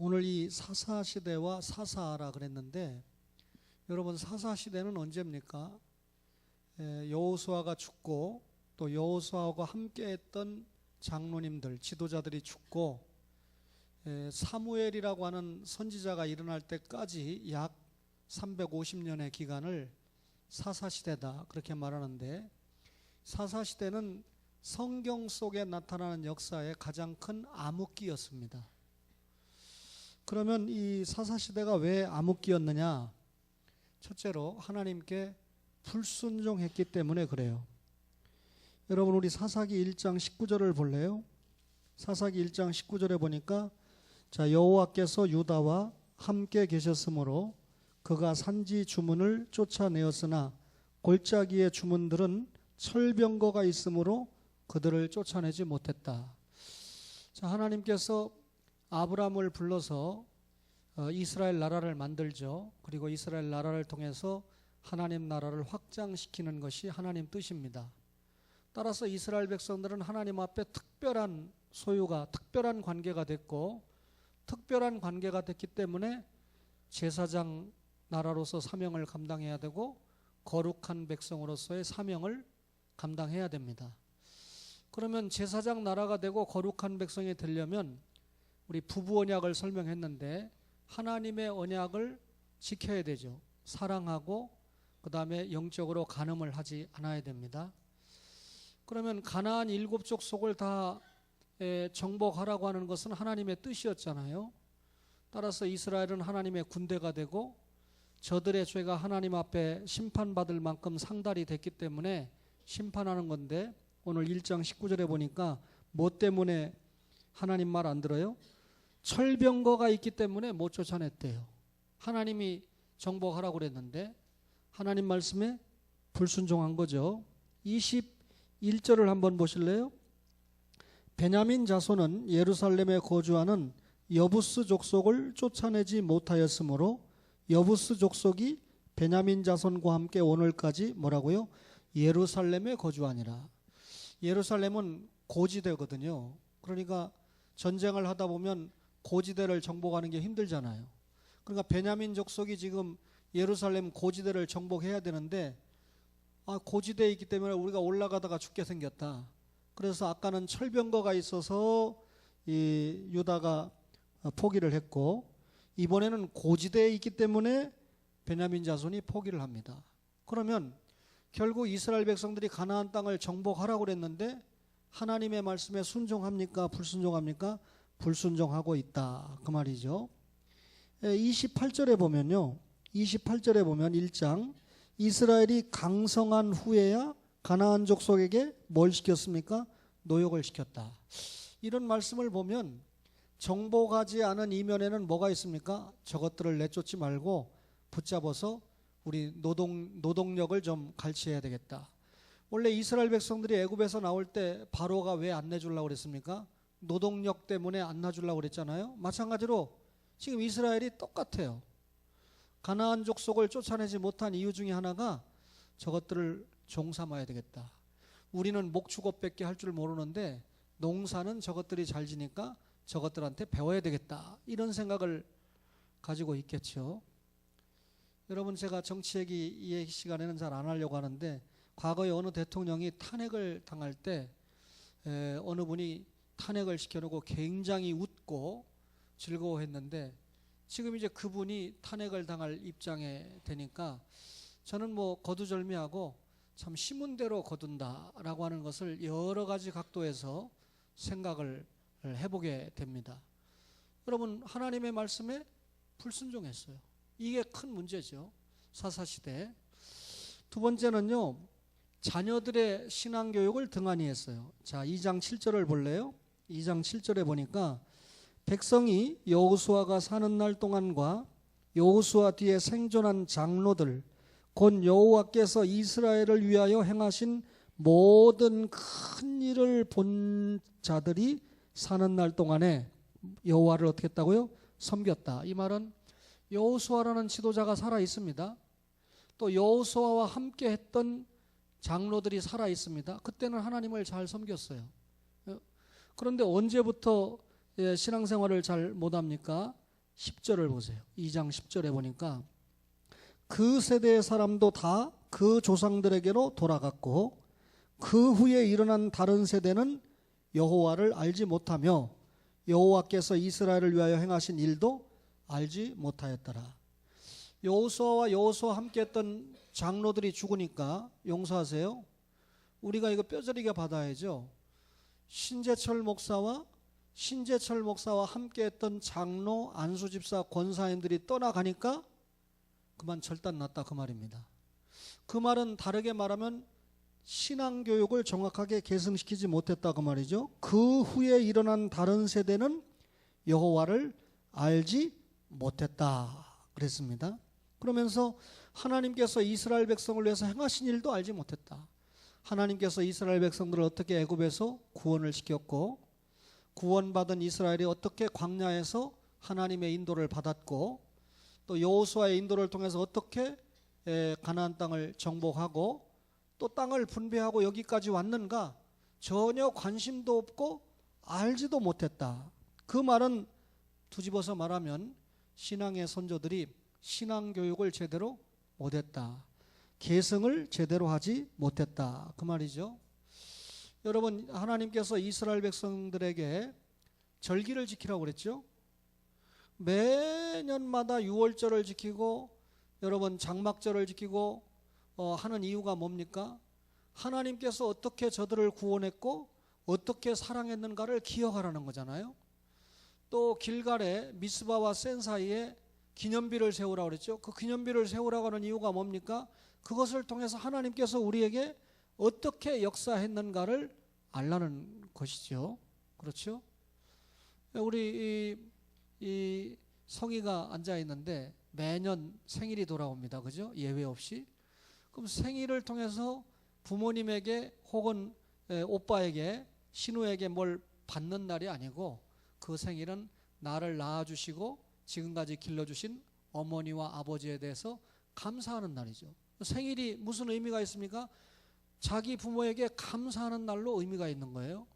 오늘 이 사사시대와 사사라 그랬는데 여러분 사사시대는 언제입니까? 여호수아가 죽고 또 여호수아와 함께했던 장로님들, 지도자들이 죽고 사무엘이라고 하는 선지자가 일어날 때까지 약 350년의 기간을 사사시대다 그렇게 말하는데, 사사시대는 성경 속에 나타나는 역사의 가장 큰 암흑기였습니다. 그러면 이 사사시대가 왜 암흑기였느냐? 첫째로 하나님께 불순종했기 때문에 그래요. 여러분 우리 사사기 1장 19절을 볼래요? 사사기 1장 19절에 보니까 여호와께서 유다와 함께 계셨으므로 그가 산지 주문을 쫓아내었으나 골짜기의 주문들은 철병거가 있으므로 그들을 쫓아내지 못했다. 하나님께서 아브라함을 불러서 이스라엘 나라를 만들죠. 그리고 이스라엘 나라를 통해서 하나님 나라를 확장시키는 것이 하나님 뜻입니다. 따라서 이스라엘 백성들은 하나님 앞에 특별한 소유가, 특별한 관계가 됐고, 특별한 관계가 됐기 때문에 제사장 나라로서 사명을 감당해야 되고 거룩한 백성으로서의 사명을 감당해야 됩니다. 그러면 제사장 나라가 되고 거룩한 백성이 되려면 우리 부부 언약을 설명했는데 하나님의 언약을 지켜야 되죠. 사랑하고 그 다음에 영적으로 간음을 하지 않아야 됩니다. 그러면 가나안 7족속을 다 정복하라고 하는 것은 하나님의 뜻이었잖아요. 따라서 이스라엘은 하나님의 군대가 되고 저들의 죄가 하나님 앞에 심판받을 만큼 상달이 됐기 때문에 심판하는 건데, 오늘 1장 19절에 보니까 뭐 때문에 하나님 말 안 들어요? 철병거가 있기 때문에 못 쫓아냈대요. 하나님이 정복하라고 그랬는데 하나님 말씀에 불순종한 거죠. 21절을 한번 보실래요? 베냐민 자손은 예루살렘에 거주하는 여부스 족속을 쫓아내지 못하였으므로 여부스 족속이 베냐민 자손과 함께 오늘까지 뭐라고요? 예루살렘에 거주하니라. 예루살렘은 고지대거든요. 그러니까 전쟁을 하다 보면 고지대를 정복하는 게 힘들잖아요. 그러니까 베냐민 족속이 지금 예루살렘 고지대를 정복해야 되는데 고지대에 있기 때문에 우리가 올라가다가 죽게 생겼다. 그래서 아까는 철병거가 있어서 이 유다가 포기를 했고, 이번에는 고지대에 있기 때문에 베냐민 자손이 포기를 합니다. 그러면 결국 이스라엘 백성들이 가나안 땅을 정복하라고 그랬는데 하나님의 말씀에 순종합니까? 불순종합니까? 불순종하고 있다 그 말이죠. 28절에 보면요, 28절에 보면 1장 이스라엘이 강성한 후에야 가나안 족속에게 뭘 시켰습니까? 노역을 시켰다. 이런 말씀을 보면 정복하지 않은 이면에는 뭐가 있습니까? 저것들을 내쫓지 말고 붙잡아서 우리 노동력을 좀 갈취해야 되겠다. 원래 이스라엘 백성들이 애굽에서 나올 때 바로가 왜 안 내주려고 그랬습니까? 노동력 때문에 안 놔주려고 그랬잖아요. 마찬가지로 지금 이스라엘이 똑같아요. 가나안 족속을 쫓아내지 못한 이유 중에 하나가 저것들을 종 삼아야 되겠다. 우리는 목축업밖에 할 줄 모르는데 농사는 저것들이 잘 지니까 저것들한테 배워야 되겠다. 이런 생각을 가지고 있겠죠. 여러분 제가 정치 얘기 이 시간에는 잘 안 하려고 하는데, 과거에 어느 대통령이 탄핵을 당할 때 어느 분이 탄핵을 시켜놓고 굉장히 웃고 즐거워했는데, 지금 이제 그분이 탄핵을 당할 입장에 되니까 저는 거두절미하고 참 심은 대로 거둔다라고 하는 것을 여러 가지 각도에서 생각을 해보게 됩니다. 여러분 하나님의 말씀에 불순종했어요. 이게 큰 문제죠. 사사시대. 두 번째는요, 자녀들의 신앙교육을 등한히 했어요. 2장 7절을 볼래요? 2장 7절에 보니까 백성이 여호수아가 사는 날 동안과 여호수아 뒤에 생존한 장로들 곧 여호와께서 이스라엘을 위하여 행하신 모든 큰 일을 본 자들이 사는 날 동안에 여호와를 어떻게 했다고요? 섬겼다. 이 말은 여호수아라는 지도자가 살아 있습니다. 또 여호수아와 함께 했던 장로들이 살아 있습니다. 그때는 하나님을 잘 섬겼어요. 그런데 언제부터 신앙생활을 잘 못합니까? 10절을 보세요. 2장 10절에 보니까 그 세대의 사람도 다 그 조상들에게로 돌아갔고 그 후에 일어난 다른 세대는 여호와를 알지 못하며 여호와께서 이스라엘을 위하여 행하신 일도 알지 못하였더라. 여호수아와 여호수아 함께했던 장로들이 죽으니까 용서하세요. 우리가 이거 뼈저리게 받아야죠. 신재철 목사와 함께했던 장로, 안수집사, 권사님들이 떠나가니까 그만 절단 났다 그 말입니다. 그 말은 다르게 말하면 신앙교육을 정확하게 계승시키지 못했다 그 말이죠. 그 후에 일어난 다른 세대는 여호와를 알지 못했다 그랬습니다. 그러면서 하나님께서 이스라엘 백성을 위해서 행하신 일도 알지 못했다. 하나님께서 이스라엘 백성들을 어떻게 애굽에서 구원을 시켰고 구원받은 이스라엘이 어떻게 광야에서 하나님의 인도를 받았고 또 여호수아의 인도를 통해서 어떻게 가나안 땅을 정복하고 또 땅을 분배하고 여기까지 왔는가 전혀 관심도 없고 알지도 못했다. 그 말은 뒤집어서 말하면 신앙의 선조들이 신앙교육을 제대로 못했다. 계승을 제대로 하지 못했다. 그 말이죠. 여러분, 하나님께서 이스라엘 백성들에게 절기를 지키라고 그랬죠. 매년마다 유월절을 지키고 여러분 장막절을 지키고 하는 이유가 뭡니까? 하나님께서 어떻게 저들을 구원했고 어떻게 사랑했는가를 기억하라는 거잖아요. 또 길갈에 미스바와 센 사이에 기념비를 세우라고 그랬죠. 그 기념비를 세우라고 하는 이유가 뭡니까? 그것을 통해서 하나님께서 우리에게 어떻게 역사했는가를 알라는 것이죠. 그렇죠? 우리 이 성희가 앉아 있는데 매년 생일이 돌아옵니다. 그죠? 예외 없이. 그럼 생일을 통해서 부모님에게 혹은 오빠에게 신우에게 뭘 받는 날이 아니고 그 생일은 나를 낳아주시고 지금까지 길러주신 어머니와 아버지에 대해서 감사하는 날이죠. 생일이 무슨 의미가 있습니까? 자기 부모에게 감사하는 날로 의미가 있는 거예요.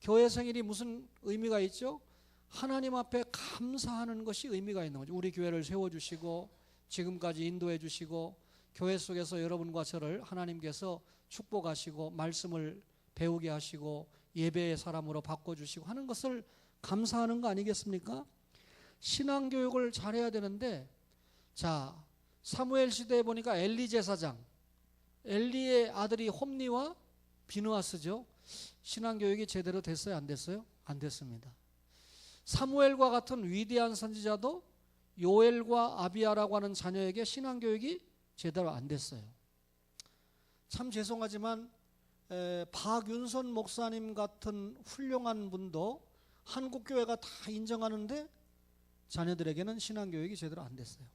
교회 생일이 무슨 의미가 있죠? 하나님 앞에 감사하는 것이 의미가 있는 거죠. 우리 교회를 세워주시고 지금까지 인도해 주시고 교회 속에서 여러분과 저를 하나님께서 축복하시고 말씀을 배우게 하시고 예배의 사람으로 바꿔주시고 하는 것을 감사하는 거 아니겠습니까? 신앙교육을 잘해야 되는데, 자, 사무엘 시대에 보니까 엘리 제사장, 엘리의 아들이 홈니와 비느하스죠. 신앙교육이 제대로 됐어요? 안 됐어요? 안 됐습니다. 사무엘과 같은 위대한 선지자도 요엘과 아비야라고 하는 자녀에게 신앙교육이 제대로 안 됐어요. 참 죄송하지만 박윤선 목사님 같은 훌륭한 분도 한국교회가 다 인정하는데 자녀들에게는 신앙교육이 제대로 안 됐어요.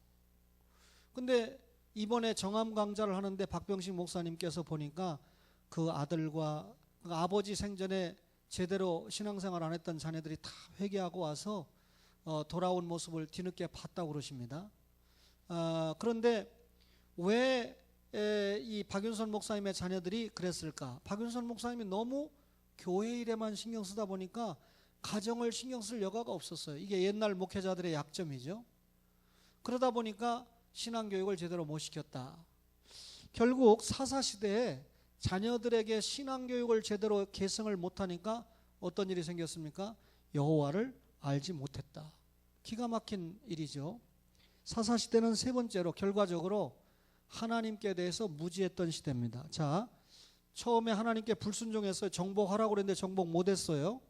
근데 이번에 정암 강좌를 하는데 박병식 목사님께서 보니까 그 아들과 그 아버지 생전에 제대로 신앙생활 안 했던 자녀들이 다 회개하고 와서 돌아온 모습을 뒤늦게 봤다고 그러십니다. 그런데 왜 이 박윤선 목사님의 자녀들이 그랬을까? 박윤선 목사님이 너무 교회 일에만 신경 쓰다 보니까 가정을 신경 쓸 여가가 없었어요. 이게 옛날 목회자들의 약점이죠. 그러다 보니까 신앙교육을 제대로 못 시켰다. 결국 사사시대에 자녀들에게 신앙교육을 제대로 계승을 못하니까 어떤 일이 생겼습니까? 여호와를 알지 못했다. 기가 막힌 일이죠. 사사시대는 세 번째로 결과적으로 하나님께 대해서 무지했던 시대입니다. 자, 처음에 하나님께 불순종했어요. 정복하라고 그랬는데 정복 못했어요.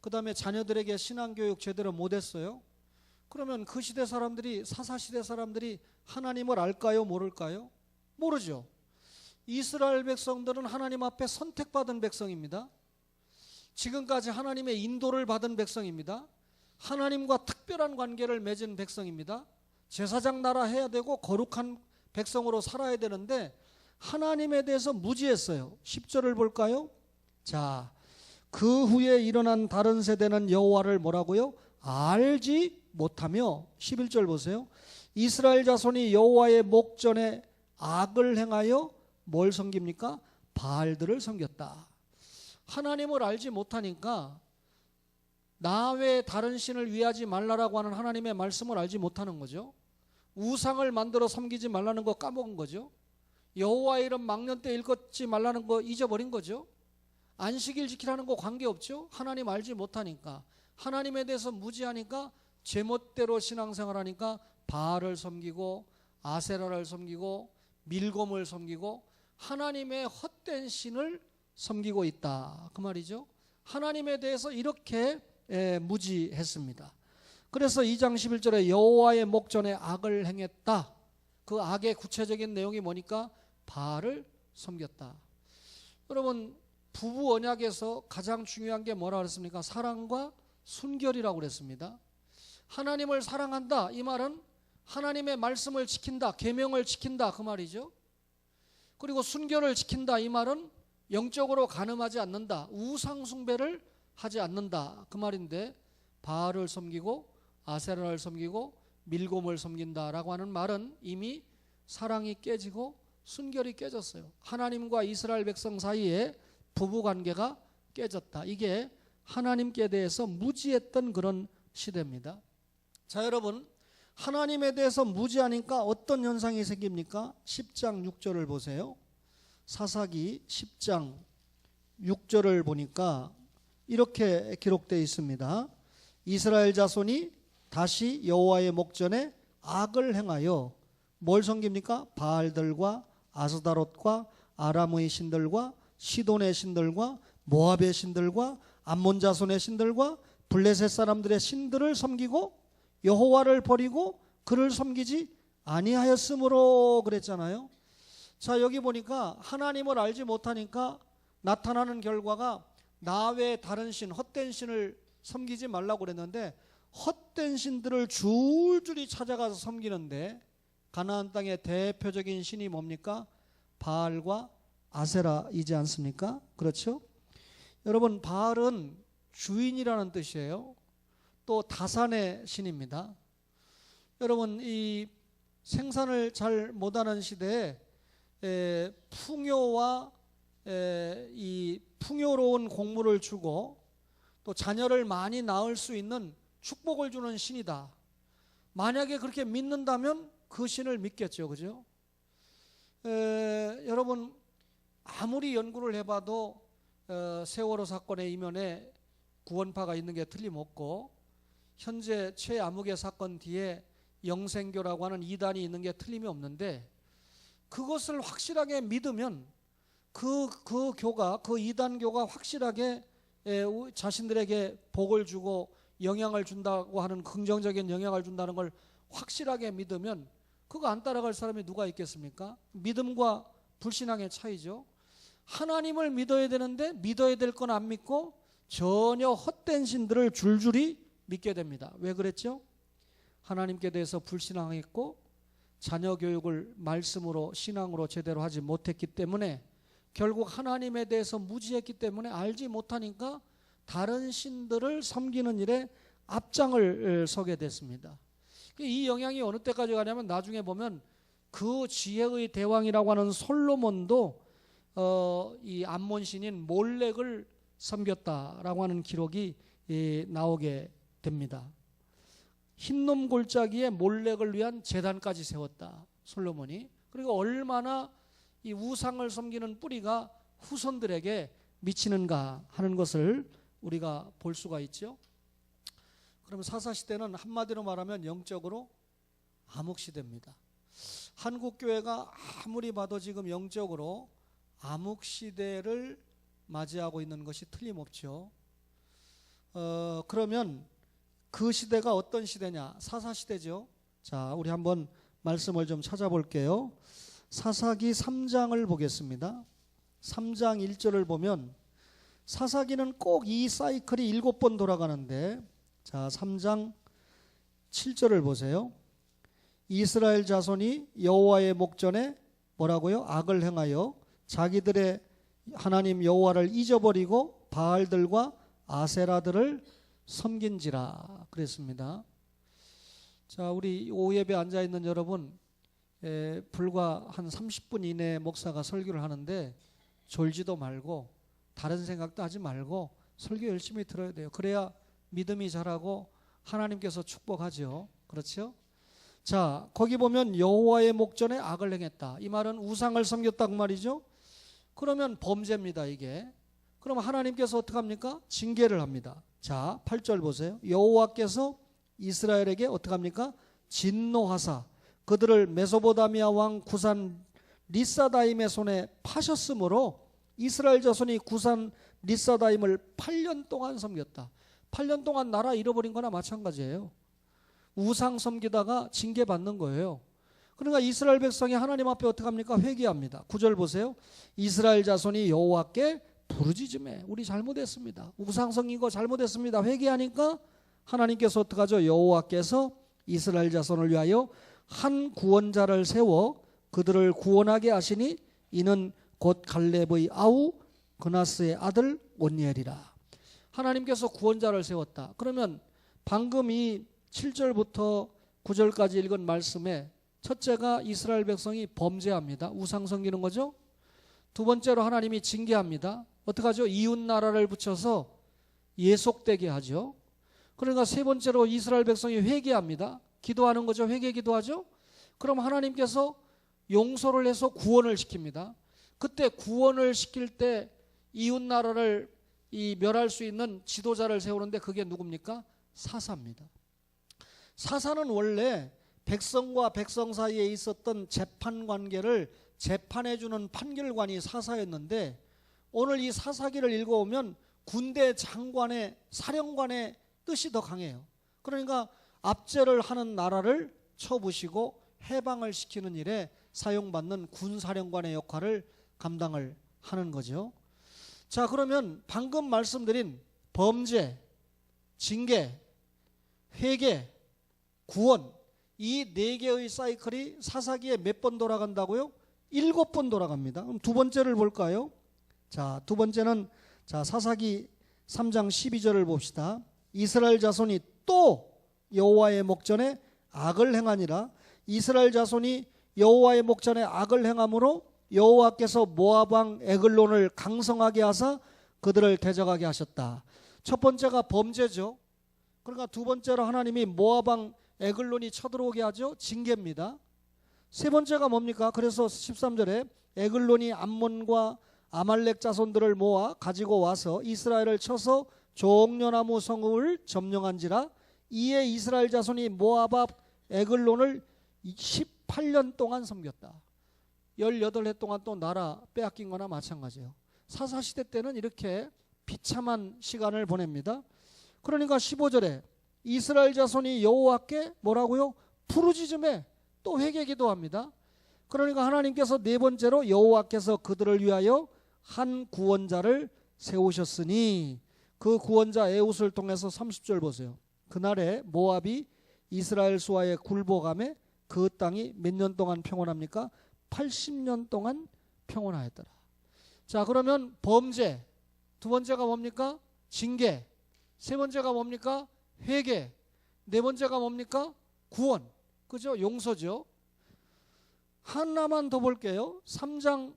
그 다음에 자녀들에게 신앙교육 제대로 못했어요. 그러면 그 시대 사람들이, 사사시대 사람들이 하나님을 알까요? 모를까요? 모르죠. 이스라엘 백성들은 하나님 앞에 선택받은 백성입니다. 지금까지 하나님의 인도를 받은 백성입니다. 하나님과 특별한 관계를 맺은 백성입니다. 제사장 나라 해야 되고 거룩한 백성으로 살아야 되는데 하나님에 대해서 무지했어요. 10절을 볼까요? 자, 그 후에 일어난 다른 세대는 여호와를 뭐라고요? 알지 못하며 11절 보세요. 이스라엘 자손이 여호와의 목전에 악을 행하여 뭘 섬깁니까? 바알들을 섬겼다. 하나님을 알지 못하니까 나 외에 다른 신을 위하지 말라라고 하는 하나님의 말씀을 알지 못하는 거죠. 우상을 만들어 섬기지 말라는 거 까먹은 거죠. 여호와의 이름 망년 때 읽지 말라는 거 잊어버린 거죠. 안식일 지키라는 거 관계없죠. 하나님 알지 못하니까, 하나님에 대해서 무지하니까 제멋대로 신앙생활하니까 바알을 섬기고 아세라를 섬기고 밀곰을 섬기고 하나님의 헛된 신을 섬기고 있다, 그 말이죠. 하나님에 대해서 이렇게 무지했습니다. 그래서 2장 11절에 여호와의 목전에 악을 행했다. 그 악의 구체적인 내용이 뭐니까 바알을 섬겼다. 여러분, 부부 언약에서 가장 중요한 게 뭐라고 그랬습니까? 사랑과 순결이라고 그랬습니다. 하나님을 사랑한다, 이 말은 하나님의 말씀을 지킨다, 계명을 지킨다, 그 말이죠. 그리고 순결을 지킨다, 이 말은 영적으로 간음하지 않는다, 우상 숭배를 하지 않는다, 그 말인데, 바알을 섬기고 아세라를 섬기고 밀곰을 섬긴다라고 하는 말은 이미 사랑이 깨지고 순결이 깨졌어요. 하나님과 이스라엘 백성 사이에 부부관계가 깨졌다. 이게 하나님께 대해서 무지했던 그런 시대입니다. 자, 여러분, 하나님에 대해서 무지하니까 어떤 현상이 생깁니까? 10장 6절을 보세요. 사사기 10장 6절을 보니까 이렇게 기록되어 있습니다. 이스라엘 자손이 다시 여호와의 목전에 악을 행하여 뭘 섬깁니까? 바알들과 아스다롯과 아람의 신들과 시돈의 신들과 모압의 신들과 암몬 자손의 신들과 블레셋 사람들의 신들을 섬기고 여호와를 버리고 그를 섬기지 아니하였으므로 그랬잖아요. 자, 여기 보니까 하나님을 알지 못하니까 나타나는 결과가 나 외에 다른 신, 헛된 신을 섬기지 말라고 그랬는데, 헛된 신들을 줄줄이 찾아가서 섬기는데 가나안 땅의 대표적인 신이 뭡니까? 바알과 아세라이지 않습니까? 그렇죠? 여러분, 바알은 주인이라는 뜻이에요. 또 다산의 신입니다. 여러분, 이 생산을 잘 못하는 시대에 풍요와 이 풍요로운 곡물을 주고 또 자녀를 많이 낳을 수 있는 축복을 주는 신이다. 만약에 그렇게 믿는다면 그 신을 믿겠죠, 그죠? 여러분, 아무리 연구를 해봐도 세월호 사건의 이면에 구원파가 있는 게 틀림없고, 현재 최암흑의 사건 뒤에 영생교라고 하는 이단이 있는 게 틀림이 없는데, 그것을 확실하게 믿으면 그 교가, 그 이단교가 확실하게 자신들에게 복을 주고 영향을 준다고 하는, 긍정적인 영향을 준다는 걸 확실하게 믿으면 그거 안 따라갈 사람이 누가 있겠습니까? 믿음과 불신앙의 차이죠. 하나님을 믿어야 되는데 믿어야 될 건 안 믿고 전혀 헛된 신들을 줄줄이 믿게 됩니다. 왜 그랬죠? 하나님께 대해서 불신앙했고 자녀 교육을 말씀으로, 신앙으로 제대로 하지 못했기 때문에, 결국 하나님에 대해서 무지했기 때문에 알지 못하니까 다른 신들을 섬기는 일에 앞장을 서게 됐습니다. 이 영향이 어느 때까지 가냐면, 나중에 보면 그 지혜의 대왕이라고 하는 솔로몬도 이 암몬 신인 몰렉을 섬겼다라고 하는 기록이 나오게 됩니다. 흰놈 골짜기에 몰렉을 위한 제단까지 세웠다, 솔로몬이. 그리고 얼마나 이 우상을 섬기는 뿌리가 후손들에게 미치는가 하는 것을 우리가 볼 수가 있죠. 그럼 사사시대는 한마디로 말하면 영적으로 암흑시대입니다. 한국교회가 아무리 봐도 지금 영적으로 암흑시대를 맞이하고 있는 것이 틀림없죠. 그러면 그 시대가 어떤 시대냐? 사사시대죠. 자, 우리 한번 말씀을 좀 찾아볼게요. 사사기 3장을 보겠습니다. 3장 1절을 보면 사사기는 꼭 이 사이클이 7번 돌아가는데, 자, 3장 7절을 보세요. 이스라엘 자손이 여호와의 목전에 뭐라고요? 악을 행하여 자기들의 하나님 여호와를 잊어버리고 바알들과 아세라들을 섬긴지라 그랬습니다. 자, 우리 오예배 앉아있는 여러분, 불과 한 30분 이내에 목사가 설교를 하는데 졸지도 말고 다른 생각도 하지 말고 설교 열심히 들어야 돼요. 그래야 믿음이 자라고 하나님께서 축복하죠. 그렇죠? 자, 거기 보면 여호와의 목전에 악을 행했다. 이 말은 우상을 섬겼다고 말이죠. 그러면 범죄입니다, 이게. 그럼 하나님께서 어떻게 합니까? 징계를 합니다. 자, 8절 보세요. 여호와께서 이스라엘에게 어떻게 합니까? 진노하사 그들을 메소포타미아 왕 구산 리사다임의 손에 파셨으므로 이스라엘 자손이 구산 리사다임을 8년 동안 섬겼다. 8년 동안 나라 잃어버린 거나 마찬가지예요. 우상 섬기다가 징계받는 거예요. 그러니까 이스라엘 백성이 하나님 앞에 어떻게 합니까? 회개합니다. 9절 보세요. 이스라엘 자손이 여호와께 부르짖으매 우리 잘못했습니다. 우상 섬긴 거 잘못했습니다. 회개하니까 하나님께서 어떻게 하죠? 여호와께서 이스라엘 자손을 위하여 한 구원자를 세워 그들을 구원하게 하시니 이는 곧 갈렙의 아우 그나스의 아들 온니엘이라. 하나님께서 구원자를 세웠다. 그러면 방금 이 7절부터 9절까지 읽은 말씀에 첫째가 이스라엘 백성이 범죄합니다. 우상 섬기는 거죠. 두 번째로 하나님이 징계합니다. 어떡하죠? 이웃 나라를 붙여서 예속되게 하죠. 그러니까 세 번째로 이스라엘 백성이 회개합니다. 기도하는 거죠. 회개 기도하죠. 그럼 하나님께서 용서를 해서 구원을 시킵니다. 그때 구원을 시킬 때 이웃 나라를 멸할 수 있는 지도자를 세우는데 그게 누굽니까? 사사입니다. 사사는 원래 백성과 백성 사이에 있었던 재판 관계를 재판해주는 판결관이 사사였는데 오늘 이 사사기를 읽어오면 군대 장관의 사령관의 뜻이 더 강해요. 그러니까 압제를 하는 나라를 쳐부시고 해방을 시키는 일에 사용받는 군사령관의 역할을 감당을 하는 거죠. 자, 그러면 방금 말씀드린 범죄, 징계, 회개, 구원 이 네 개의 사이클이 사사기에 몇 번 돌아간다고요? 7번 돌아갑니다. 그럼 두 번째를 볼까요? 자, 두 번째는 사사기 3장 12절을 봅시다. 이스라엘 자손이 또 여호와의 목전에 악을 행하니라. 이스라엘 자손이 여호와의 목전에 악을 행함으로 여호와께서 모압 왕 에글론을 강성하게 하사 그들을 대적하게 하셨다. 첫 번째가 범죄죠. 그러니까 두 번째로 하나님이 모압 왕 에글론이 쳐들어오게 하죠. 징계입니다. 세 번째가 뭡니까? 그래서 13절에 에글론이 암몬과 아말렉 자손들을 모아 가지고 와서 이스라엘을 쳐서 종려나무 성읍을 점령한지라. 이에 이스라엘 자손이 모압 앞 에글론을 18년 동안 섬겼다. 18해 동안 또 나라 빼앗긴 거나 마찬가지예요. 사사시대 때는 이렇게 비참한 시간을 보냅니다. 그러니까 15절에 이스라엘 자손이 여호와께 뭐라고요? 부르짖음에 또 회개 기도합니다. 그러니까 하나님께서 네 번째로 여호와께서 그들을 위하여 한 구원자를 세우셨으니 그 구원자 에훗을 통해서 30절 보세요. 그날에 모압이 이스라엘 수하에 굴복함에 그 땅이 몇 년 동안 평온합니까? 80년 동안 평온하였더라. 자, 그러면 범죄 두 번째가 뭡니까? 징계. 세 번째가 뭡니까? 회개. 네 번째가 뭡니까? 구원. 그죠? 용서죠. 하나만 더 볼게요. 4장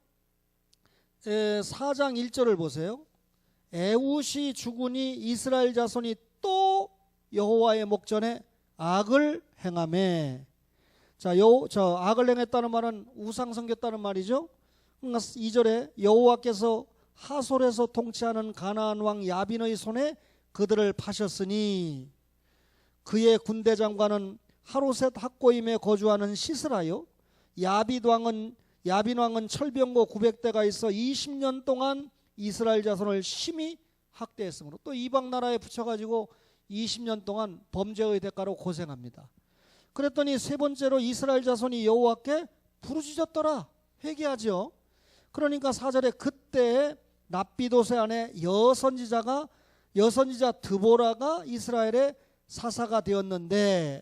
1절을 보세요. 에훗이 죽으니 이스라엘 자손이 또 여호와의 목전에 악을 행하매. 자, 악을 행했다는 말은 우상 섬겼다는 말이죠. 그러니까 2절에 여호와께서 하솔에서 통치하는 가나안 왕 야빈의 손에 그들을 파셨으니 그의 군대 장관은 하로셋 학고임에 거주하는 시스라요. 야빈 왕은 철병거 900대가 있어 20년 동안 이스라엘 자손을 심히 학대했으므로 또 이방 나라에 붙여가지고 20년 동안 범죄의 대가로 고생합니다. 그랬더니 세 번째로 이스라엘 자손이 여호와께 부르짖었더라. 회개하죠. 그러니까 4절에 그때 납비도세 안에 여선지자 드보라가 이스라엘의 사사가 되었는데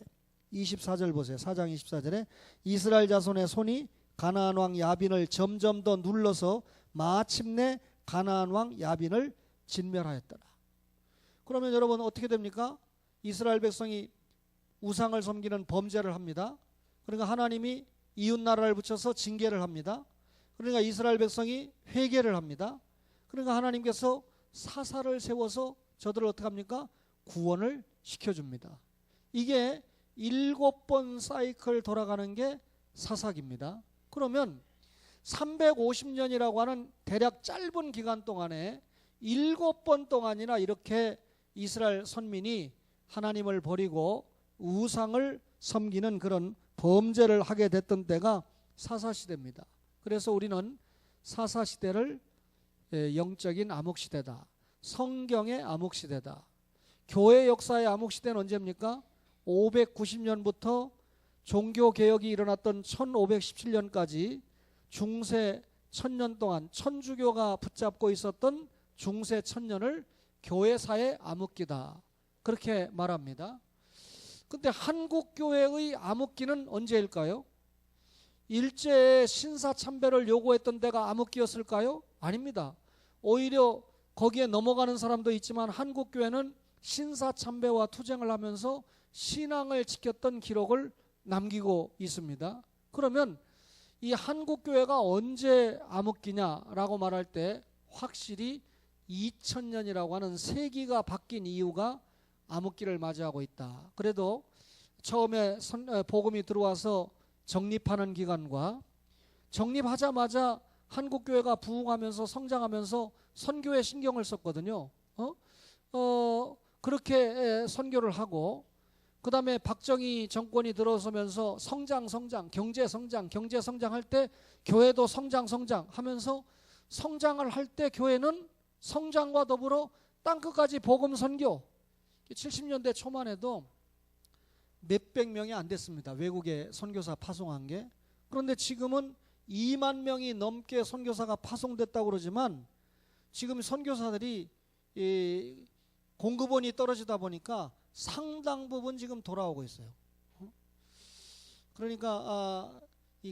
24절 보세요. 4장 24절에 이스라엘 자손의 손이 가나안 왕 야빈을 점점 더 눌러서 마침내 가나안 왕 야빈을 진멸하였더라. 그러면 여러분 어떻게 됩니까? 이스라엘 백성이 우상을 섬기는 범죄를 합니다. 그러니까 하나님이 이웃 나라를 붙여서 징계를 합니다. 그러니까 이스라엘 백성이 회개를 합니다. 그러니까 하나님께서 사사를 세워서 저들을 어떻게 합니까? 구원을 시켜줍니다. 이게 7번 사이클 돌아가는 게 사사기입니다. 그러면 350년이라고 하는 대략 짧은 기간 동안에 7번 동안이나 이렇게 이스라엘 선민이 하나님을 버리고 우상을 섬기는 그런 범죄를 하게 됐던 때가 사사시대입니다. 그래서 우리는 사사시대를 영적인 암흑시대다, 성경의 암흑시대다. 교회 역사의 암흑시대는 언제입니까? 590년부터 종교개혁이 일어났던 1517년까지 중세 1000년 동안 천주교가 붙잡고 있었던 중세 1000년을 교회사의 암흑기다, 그렇게 말합니다. 근데 한국교회의 암흑기는 언제일까요? 일제의 신사참배를 요구했던 데가 암흑기였을까요? 아닙니다. 오히려 거기에 넘어가는 사람도 있지만 한국교회는 신사참배와 투쟁을 하면서 신앙을 지켰던 기록을 남기고 있습니다. 그러면 이 한국교회가 언제 암흑기냐라고 말할 때 확실히 2000년이라고 하는 세기가 바뀐 이유가 암흑기를 맞이하고 있다. 그래도 처음에 복음이 들어와서 정립하는 기간과 정립하자마자 한국교회가 부흥하면서 성장하면서 선교에 신경을 썼거든요. 그렇게 선교를 하고 그 다음에 박정희 정권이 들어서면서 성장, 경제 성장할 때 교회도 성장 하면서 성장을 할 때 교회는 성장과 더불어 땅끝까지 복음 선교. 70년대 초만 해도 몇백 명이 안 됐습니다. 외국에 선교사 파송한 게. 그런데 지금은 2만 명이 넘게 선교사가 파송됐다고 그러지만 지금 선교사들이 공급원이 떨어지다 보니까 상당 부분 지금 돌아오고 있어요. 그러니까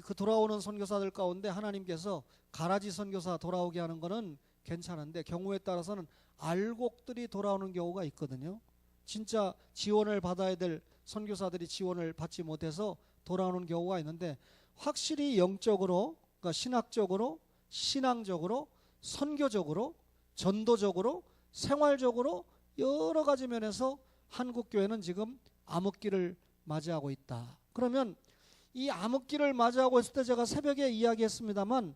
그 돌아오는 선교사들 가운데 하나님께서 가라지 선교사 돌아오게 하는 거는 괜찮은데 경우에 따라서는 알곡들이 돌아오는 경우가 있거든요. 진짜 지원을 받아야 될 선교사들이 지원을 받지 못해서 돌아오는 경우가 있는데 확실히 영적으로, 그러니까 신학적으로, 신앙적으로, 선교적으로, 전도적으로, 생활적으로 여러 가지 면에서 한국교회는 지금 암흑기를 맞이하고 있다. 그러면 이 암흑기를 맞이하고 있을 때 제가 새벽에 이야기했습니다만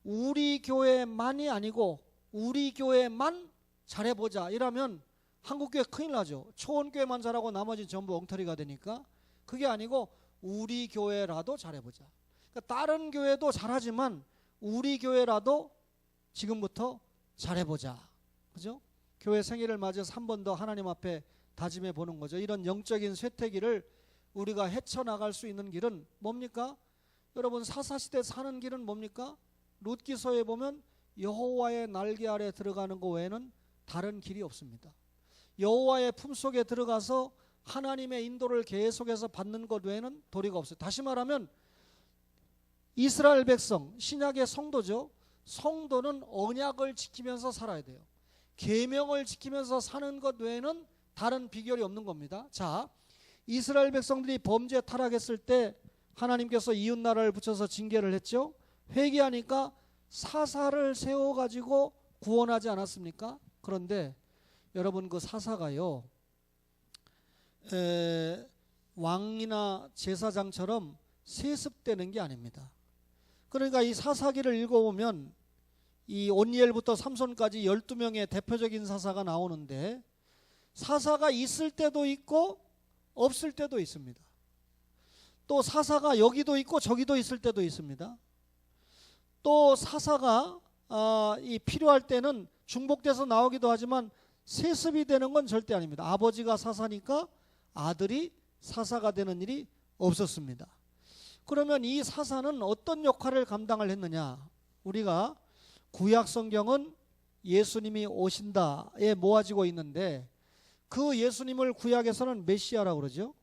우리 교회만이 아니고 우리 교회만 잘해보자 이러면 한국교회 큰일 나죠. 초원교회만 잘하고 나머지 전부 엉터리가 되니까 그게 아니고 우리 교회라도 잘해보자. 그러니까 다른 교회도 잘하지만 우리 교회라도 지금부터 잘해보자. 그죠? 교회 생일을 맞이해서 한 번 더 하나님 앞에 다짐해 보는 거죠. 이런 영적인 쇠퇴기를 우리가 헤쳐나갈 수 있는 길은 뭡니까? 여러분 사사시대 사는 길은 뭡니까? 룻기서에 보면 여호와의 날개 아래 들어가는 것 외에는 다른 길이 없습니다. 여호와의 품속에 들어가서 하나님의 인도를 계속해서 받는 것 외에는 도리가 없어요. 다시 말하면 이스라엘 백성, 신약의 성도죠. 성도는 언약을 지키면서 살아야 돼요. 계명을 지키면서 사는 것 외에는 다른 비결이 없는 겁니다. 자, 이스라엘 백성들이 범죄 타락했을 때 하나님께서 이웃나라를 붙여서 징계를 했죠. 회개하니까 사사를 세워가지고 구원하지 않았습니까? 그런데 여러분 그 사사가요 왕이나 제사장처럼 세습되는 게 아닙니다. 그러니까 이 사사기를 읽어보면 이 온니엘부터 삼손까지 12명의 대표적인 사사가 나오는데 사사가 있을 때도 있고 없을 때도 있습니다. 또 사사가 여기도 있고 저기도 있을 때도 있습니다. 또 사사가 이 필요할 때는 중복돼서 나오기도 하지만 세습이 되는 건 절대 아닙니다. 아버지가 사사니까 아들이 사사가 되는 일이 없었습니다. 그러면 이 사사는 어떤 역할을 감당을 했느냐? 우리가 구약 성경은 예수님이 오신다에 모아지고 있는데 그 예수님을 구약에서는 메시아라고 그러죠.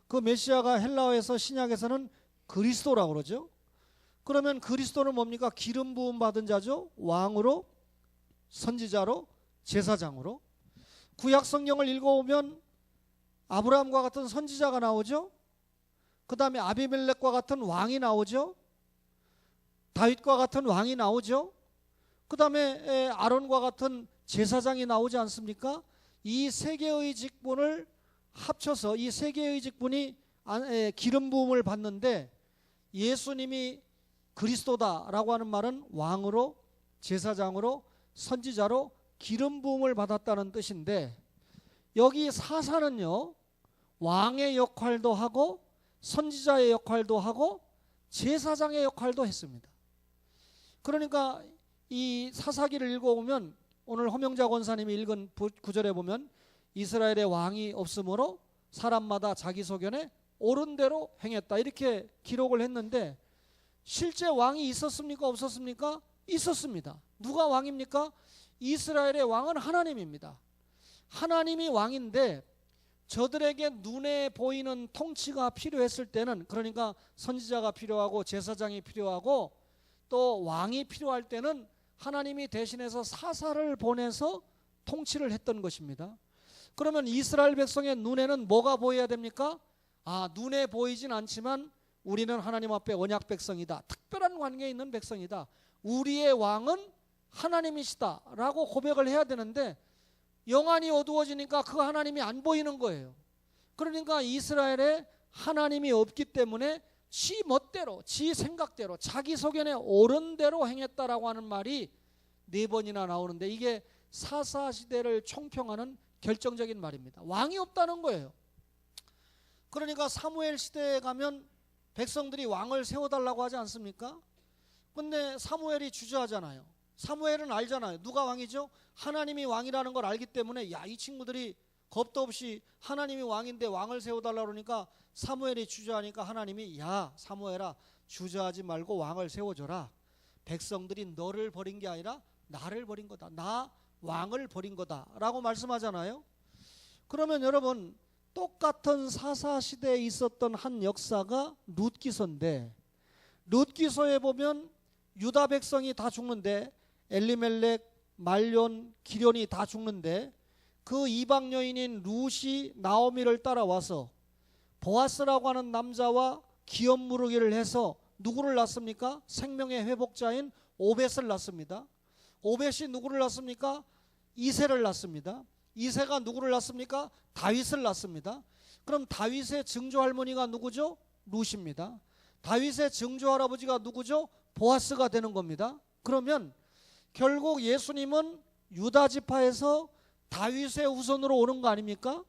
그 메시아가 헬라어에서 신약에서는 그리스도라고 그러죠. 그러면 그리스도는 뭡니까? 기름 부음 받은 자죠. 왕으로, 선지자로, 제사장으로. 구약 성경을 읽어보면 아브라함과 같은 선지자가 나오죠. 그 다음에 아비멜렉과 같은 왕이 나오죠. 다윗과 같은 왕이 나오죠. 그 다음에 아론과 같은 제사장이 나오지 않습니까? 이 세 개의 직분을 합쳐서 이 세 개의 직분이 기름 부음을 받는데, 예수님이 그리스도다라고 하는 말은 왕으로, 제사장으로, 선지자로 기름 부음을 받았다는 뜻인데, 여기 사사는요 왕의 역할도 하고 선지자의 역할도 하고 제사장의 역할도 했습니다. 그러니까 이 사사기를 읽어보면, 오늘 허명자 권사님이 읽은 구절에 보면 이스라엘의 왕이 없으므로 사람마다 자기 소견에 옳은 대로 행했다, 이렇게 기록을 했는데, 실제 왕이 있었습니까? 없었습니까? 있었습니다. 누가 왕입니까? 이스라엘의 왕은 하나님입니다. 하나님이 왕인데, 저들에게 눈에 보이는 통치가 필요했을 때는, 그러니까 선지자가 필요하고 제사장이 필요하고 또 왕이 필요할 때는 하나님이 대신해서 사사를 보내서 통치를 했던 것입니다. 그러면 이스라엘 백성의 눈에는 뭐가 보여야 됩니까? 눈에 보이진 않지만 우리는 하나님 앞에 언약 백성이다, 특별한 관계에 있는 백성이다, 우리의 왕은 하나님이시다 라고 고백을 해야 되는데, 영안이 어두워지니까 그 하나님이 안 보이는 거예요. 그러니까 이스라엘에 하나님이 없기 때문에 지 멋대로, 지 생각대로, 자기 소견에 옳은 대로 행했다라고 하는 말이 4번이나 나오는데, 이게 사사시대를 총평하는 결정적인 말입니다. 왕이 없다는 거예요. 그러니까 사무엘 시대에 가면 백성들이 왕을 세워달라고 하지 않습니까? 근데 사무엘이 주저하잖아요. 사무엘은 알잖아요. 누가 왕이죠? 하나님이 왕이라는 걸 알기 때문에, 이 친구들이 겁도 없이 하나님이 왕인데 왕을 세워달라고 그러니까 사무엘이 주저하니까 하나님이, 사무엘아, 주저하지 말고 왕을 세워줘라. 백성들이 너를 버린 게 아니라 나를 버린 거다, 나 왕을 버린 거다 라고 말씀하잖아요. 그러면 여러분, 똑같은 사사시대에 있었던 한 역사가 룻기서인데, 룻기서에 보면 유다 백성이 다 죽는데, 엘리멜렉, 말론, 기련이 다 죽는데, 그 이방 여인인 룻이 나오미를 따라와서 보아스라고 하는 남자와 기업 무르기를 해서 누구를 낳습니까? 생명의 회복자인 오벳을 낳습니다. 오벳이 누구를 낳습니까? 이새를 낳습니다. 이새가 누구를 낳습니까? 다윗을 낳습니다. 그럼 다윗의 증조 할머니가 누구죠? 룻입니다. 다윗의 증조 할아버지가 누구죠? 보아스가 되는 겁니다. 그러면 결국 예수님은 유다 지파에서 다윗의 후손으로 오는 거 아닙니까?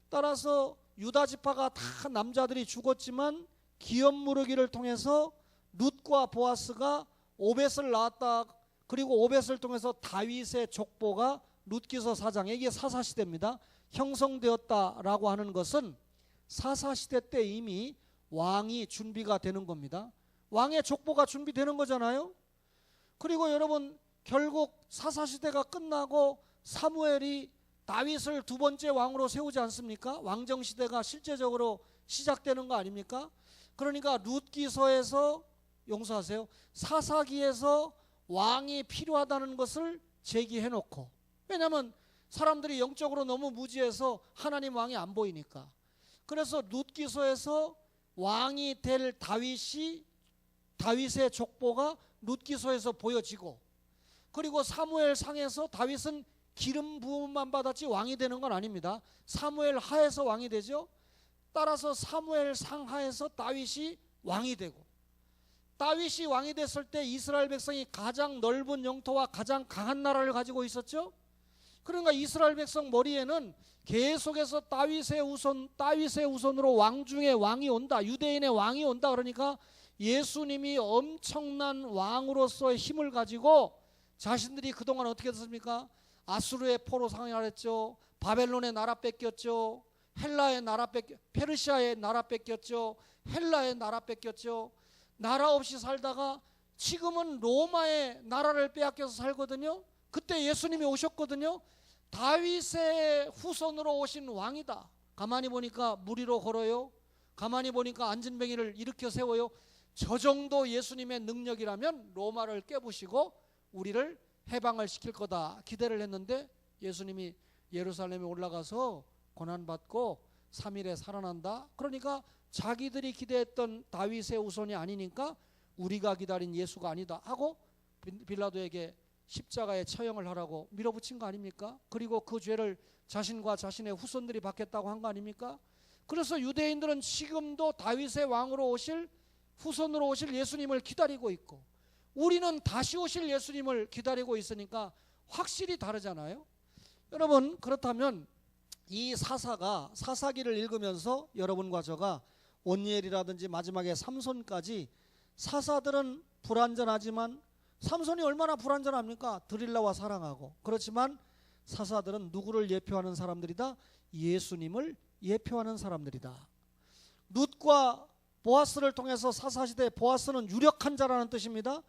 따라서 유다 지파가 다 남자들이 죽었지만 기업 무르기를 통해서 룻과 보아스가 오벳을 낳았다. 그리고 오벳을 통해서 다윗의 족보가 룻기서 4장에, 이게 사사시대입니다, 형성되었다라고 하는 것은 사사시대 때 이미 왕이 준비가 되는 겁니다. 왕의 족보가 준비되는 거잖아요. 그리고 여러분, 결국 사사시대가 끝나고 사무엘이 다윗을 2번째 왕으로 세우지 않습니까? 왕정시대가 실제적으로 시작되는 거 아닙니까? 그러니까 룻기서에서, 용서하세요, 사사기에서 왕이 필요하다는 것을 제기해놓고, 왜냐하면 사람들이 영적으로 너무 무지해서 하나님 왕이 안 보이니까. 그래서 룻기서에서 왕이 될 다윗의 족보가 룻기서에서 보여지고, 그리고 사무엘 상에서 다윗은 기름 부음만 받았지 왕이 되는 건 아닙니다. 사무엘 하에서 왕이 되죠. 따라서 사무엘 상하에서 다윗이 왕이 되고, 다윗이 왕이 됐을 때 이스라엘 백성이 가장 넓은 영토와 가장 강한 나라를 가지고 있었죠. 그러니까 이스라엘 백성 머리에는 계속해서 다윗의 후손으로 왕 중에 왕이 온다, 유대인의 왕이 온다. 그러니까 예수님이 엄청난 왕으로서의 힘을 가지고, 자신들이 그동안 어떻게 됐습니까? 아수르의 포로 상하였죠. 바벨론의 나라 뺏겼죠. 헬라의 나라 페르시아의 나라 뺏겼죠. 헬라의 나라 뺏겼죠. 나라 없이 살다가 지금은 로마의 나라를 빼앗겨서 살거든요. 그때 예수님이 오셨거든요. 다윗의 후손으로 오신 왕이다. 가만히 보니까 물 위로 걸어요. 가만히 보니까 안진뱅이를 일으켜 세워요. 저 정도 예수님의 능력이라면 로마를 깨부시고 우리를 해방을 시킬 거다 기대를 했는데, 예수님이 예루살렘에 올라가서 고난받고 3일에 살아난다. 그러니까 자기들이 기대했던 다윗의 후손이 아니니까 우리가 기다린 예수가 아니다 하고 빌라도에게 십자가에 처형을 하라고 밀어붙인 거 아닙니까? 그리고 그 죄를 자신과 자신의 후손들이 받겠다고 한 거 아닙니까? 그래서 유대인들은 지금도 다윗의 왕으로 오실, 후손으로 오실 예수님을 기다리고 있고, 우리는 다시 오실 예수님을 기다리고 있으니까 확실히 다르잖아요. 여러분, 그렇다면 이 사사기를 읽으면서 여러분과 저가 온니엘이라든지 마지막에 삼손까지, 사사들은 불완전하지만, 삼손이 얼마나 불완전합니까? 드릴라와 사랑하고. 그렇지만 사사들은 누구를 예표하는 사람들이다? 예수님을 예표하는 사람들이다. 룻과 보아스를 통해서 사사시대, 보아스는 유력한 자라는 뜻입니다.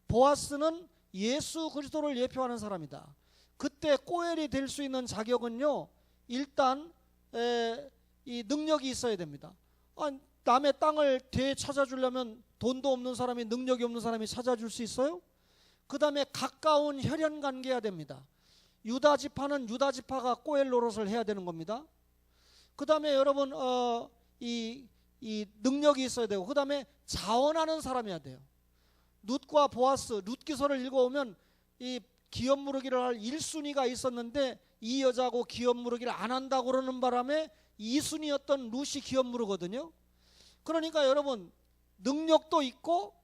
보아스는 예수 그리스도를 예표하는 사람이다. 그때 꼬엘이 될 수 있는 자격은요, 일단 이 능력이 있어야 됩니다. 남의 땅을 되찾아주려면 돈도 없는 사람이, 능력이 없는 사람이 찾아줄 수 있어요? 그 다음에 가까운 혈연 관계해야 됩니다. 유다 지파는 유다 지파가 꼬엘 노릇을 해야 되는 겁니다. 그 다음에 여러분 이 능력이 있어야 되고, 그 다음에 자원하는 사람이어야 돼요. 룻과 보아스, 룻기서를 읽어오면 이 기업 무르기를 할 1순위가 있었는데 이 여자하고 기업 무르기를 안 한다고 그러는 바람에 2순위였던 룻이 기업 무르거든요. 그러니까 여러분, 능력도 있고,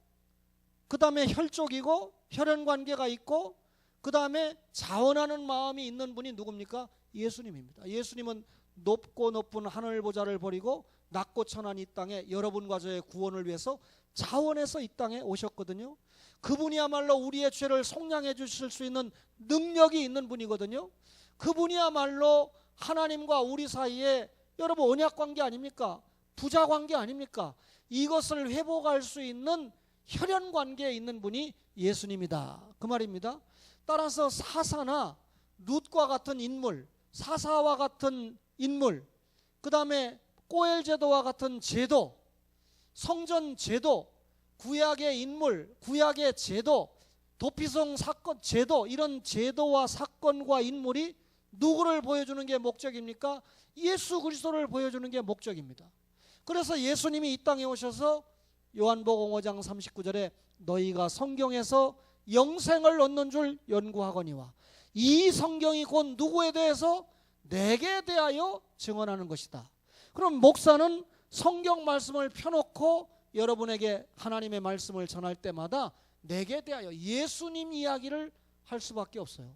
그 다음에 혈족이고, 혈연관계가 있고, 그 다음에 자원하는 마음이 있는 분이 누굽니까? 예수님입니다. 예수님은 높고 높은 하늘 보좌를 버리고 낮고 천한 이 땅에 여러분과 저의 구원을 위해서 자원해서 이 땅에 오셨거든요. 그분이야말로 우리의 죄를 속량해 주실 수 있는 능력이 있는 분이거든요. 그분이야말로 하나님과 우리 사이에, 여러분, 언약관계 아닙니까? 부자관계 아닙니까? 이것을 회복할 수 있는 혈연관계에 있는 분이 예수님이다, 그 말입니다. 따라서 사사나 룻과 같은 인물, 사사와 같은 인물, 그 다음에 꼬엘 제도와 같은 제도, 성전 제도, 구약의 인물, 구약의 제도, 도피성 사건 제도, 이런 제도와 사건과 인물이 누구를 보여주는 게 목적입니까? 예수 그리스도를 보여주는 게 목적입니다. 그래서 예수님이 이 땅에 오셔서 요한복음 5장 39절에 너희가 성경에서 영생을 얻는 줄 연구하거니와, 이 성경이 곧 누구에 대해서? 내게 대하여 증언하는 것이다. 그럼 목사는 성경 말씀을 펴놓고 여러분에게 하나님의 말씀을 전할 때마다 내게 대하여 예수님 이야기를 할 수밖에 없어요.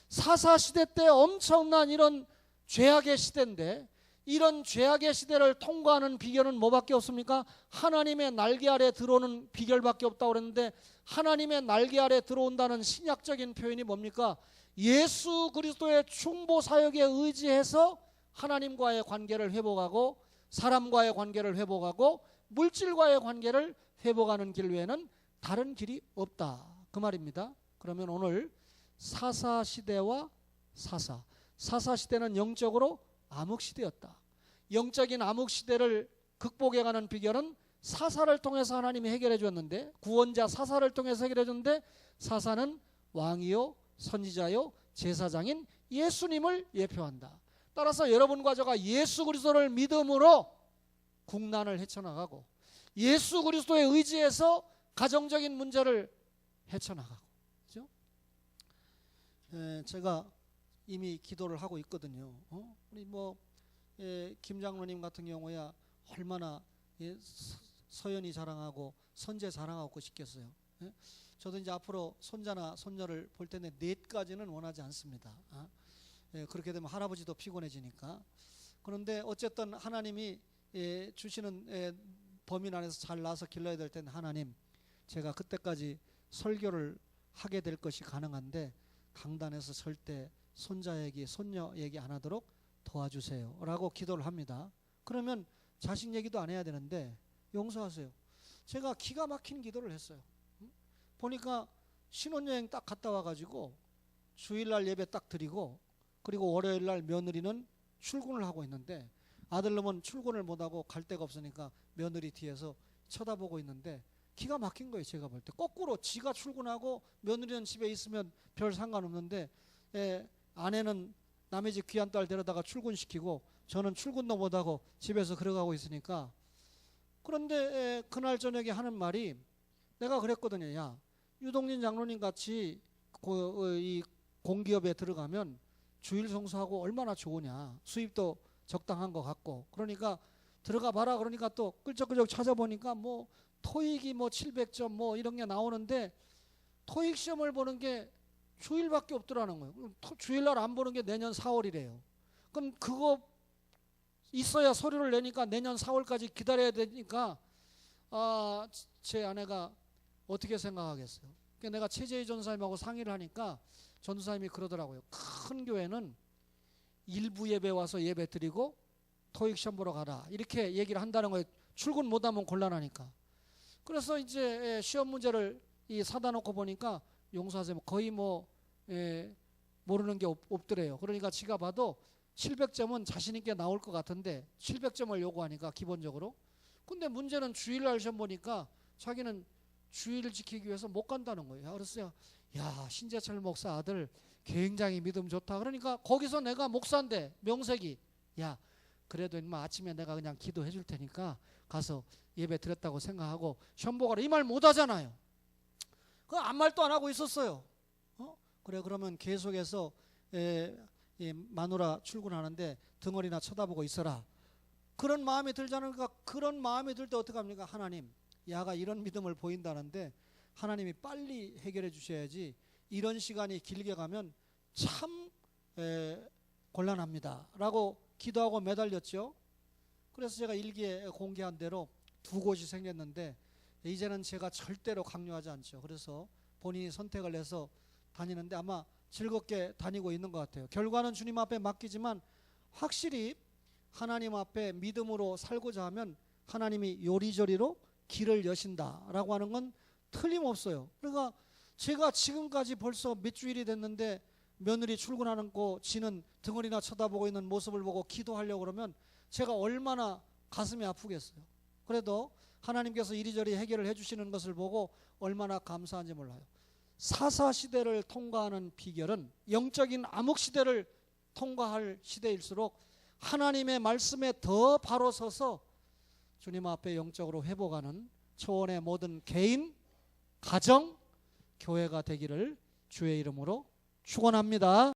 사사시대 때 엄청난 이런 죄악의 시대인데, 이런 죄악의 시대를 통과하는 비결은 뭐밖에 없습니까? 하나님의 날개 아래 들어오는 비결밖에 없다고 그랬는데, 하나님의 날개 아래 들어온다는 신약적인 표현이 뭡니까? 예수 그리스도의 충보 사역에 의지해서 하나님과의 관계를 회복하고, 사람과의 관계를 회복하고, 물질과의 관계를 회복하는 길 외에는 다른 길이 없다, 그 말입니다. 그러면 오늘 사사시대와 사사시대는 영적으로 암흑시대였다. 영적인 암흑시대를 극복해가는 비결은 사사를 통해서 하나님이 해결해 줬는데, 구원자 사사를 통해서 해결해 줬는데, 사사는 왕이요 선지자요 제사장인 예수님을 예표한다. 따라서 여러분과 저가 예수 그리스도를 믿음으로 국난을 헤쳐나가고, 예수 그리스도에 의지해서 가정적인 문제를 헤쳐나가고, 그렇죠? 제가 이미 기도를 하고 있거든요. 우리 김 장로님 같은 경우야 얼마나 서연이 자랑하고 선제 자랑하고 싶겠어요. 저도 이제 앞으로 손자나 손녀를 볼 텐데 넷까지는 원하지 않습니다. 그렇게 되면 할아버지도 피곤해지니까. 그런데 어쨌든 하나님이 주시는 범위 안에서 잘 낳아서 길러야 될 텐데, 하나님, 제가 그때까지 설교를 하게 될 것이 가능한데 강단에서 절대 손자 얘기, 손녀 얘기 안 하도록 도와주세요 라고 기도를 합니다. 그러면 자식 얘기도 안 해야 되는데, 용서하세요, 제가 기가 막힌 기도를 했어요. 보니까 신혼여행 딱 갔다 와가지고 주일날 예배 딱 드리고, 그리고 월요일날 며느리는 출근을 하고 있는데, 아들놈은 출근을 못하고 갈 데가 없으니까 며느리 뒤에서 쳐다보고 있는데, 기가 막힌 거예요. 제가 볼 때 거꾸로 지가 출근하고 며느리는 집에 있으면 별 상관없는데, 아내는 남의 집 귀한 딸 데려다가 출근시키고 저는 출근도 못하고 집에서 걸어가고 있으니까. 그런데 그날 저녁에 하는 말이, 내가 그랬거든요. 야, 유동진 장로님 같이 이 공기업에 들어가면 주일 성수하고 얼마나 좋으냐. 수입도 적당한 것 같고. 그러니까 들어가 봐라. 그러니까 또 끌적끌적 찾아보니까 뭐 토익이 뭐 700점 뭐 이런 게 나오는데 토익 시험을 보는 게 주일밖에 없더라는 거예요. 주일날 안 보는 게 내년 4월이래요. 그럼 그거 있어야 서류를 내니까 내년 4월까지 기다려야 되니까 제 아내가 어떻게 생각하겠어요? 그러니까 내가 최재희 전사님하고 상의를 하니까 전사님이 그러더라고요. 큰 교회는 일부 예배 와서 예배 드리고 토익 시험 보러 가라 이렇게 얘기를 한다는 거예요. 출근 못하면 곤란하니까. 그래서 이제 시험 문제를 사다 놓고 보니까 용서하세요. 거의 뭐 모르는 게 없더래요. 그러니까 지가 봐도 700점은 자신 있게 나올 것 같은데 700점을 요구하니까 기본적으로. 근데 문제는 주일날 시험 보니까 자기는 주일을 지키기 위해서 못 간다는 거예요. 그래서 야, 신재철 목사 아들 굉장히 믿음 좋다. 그러니까 거기서 내가 목사인데 명색이 야, 그래도 인마 아침에 내가 그냥 기도해 줄 테니까 가서 예배 드렸다고 생각하고 시험 보거라 이 말 못 하잖아요. 그 아무 말도 안 하고 있었어요. 그래 그러면 계속해서 마누라 출근하는데 덩어리나 쳐다보고 있어라. 그런 마음이 들잖아요. 그러니까 그런 마음이 들 때 어떻게 합니까? 하나님, 야가 이런 믿음을 보인다는데 하나님이 빨리 해결해 주셔야지 이런 시간이 길게 가면 참 곤란합니다 라고 기도하고 매달렸죠. 그래서 제가 일기에 공개한 대로 2곳이 생겼는데 이제는 제가 절대로 강요하지 않죠. 그래서 본인이 선택을 해서 다니는데 아마 즐겁게 다니고 있는 것 같아요. 결과는 주님 앞에 맡기지만 확실히 하나님 앞에 믿음으로 살고자 하면 하나님이 요리조리로 길을 여신다라고 하는 건 틀림없어요. 그러니까 제가 지금까지 벌써 몇 주일이 됐는데 며느리 출근하는 거 지는 덩어리나 쳐다보고 있는 모습을 보고 기도하려고 그러면 제가 얼마나 가슴이 아프겠어요. 그래도 하나님께서 이리저리 해결을 해주시는 것을 보고 얼마나 감사한지 몰라요. 사사시대를 통과하는 비결은 영적인 암흑시대를 통과할 시대일수록 하나님의 말씀에 더 바로 서서 주님 앞에 영적으로 회복하는 초원의 모든 개인, 가정, 교회가 되기를 주의 이름으로 축원합니다.